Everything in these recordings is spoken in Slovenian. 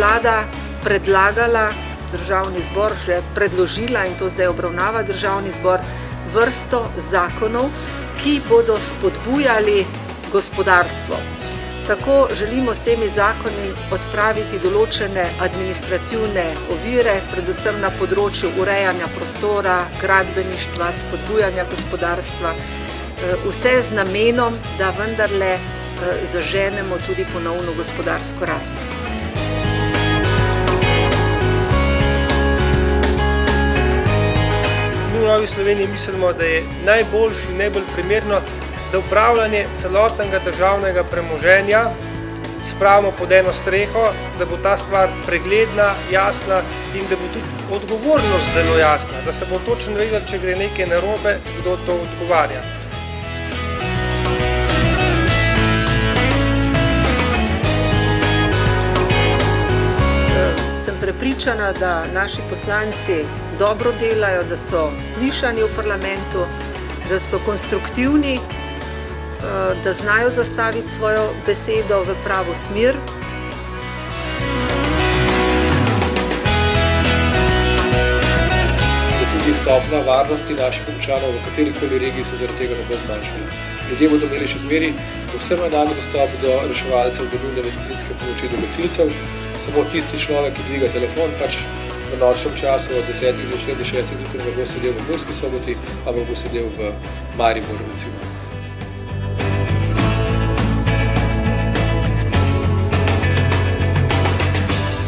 vlada predlagala, državni zbor že predložila in to zdaj obravnava državni zbor, vrsto zakonov, ki bodo spodbujali gospodarstvo. Tako želimo s temi zakoni odpraviti določene administrativne ovire, predvsem na področju urejanja prostora, gradbeništva, spodbujanja gospodarstva, vse z namenom, da vendarle zaženemo tudi ponovno gospodarsko rast. Mi v Novi Sloveniji mislimo, da je najboljše in najbolj primerno, da upravljanje celotnega državnega premoženja spravimo pod eno streho, da bo ta stvar pregledna, jasna in da bo tudi odgovornost zelo jasna, da se bo točno vedelo, če gre nekaj narobe, kdo to odgovarja. Sem prepričana, da naši poslanci dobro delajo, da so slišani v parlamentu, da so konstruktivni, da znajo zastaviti svojo besedo v pravo smer. Tudi stopnja varnosti naših občanov v katerikoli regiji se zaradi tega ne bo zmanjšala. Ljudje bodo imeli še zmeraj povsem enak dostop do reševalcev, do nujne medicinske pomoči, do gasilcev. Samo tisti človek, ki dviga telefon, pač v nočnem času od 10 zvečer do 6 zjutraj ne bo sedel v Murski Soboti, ampak bo sedel v Mariboru, recimo.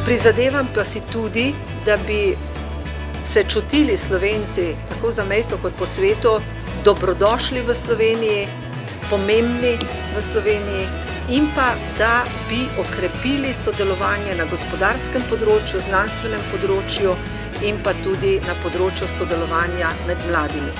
Prizadevam pa si tudi, da bi se čutili Slovenci tako v zamejstvu kot po svetu dobrodošli v Sloveniji, pomembni v Sloveniji in pa da bi okrepili sodelovanje na gospodarskem področju, znanstvenem področju in pa tudi na področju sodelovanja med mladimi.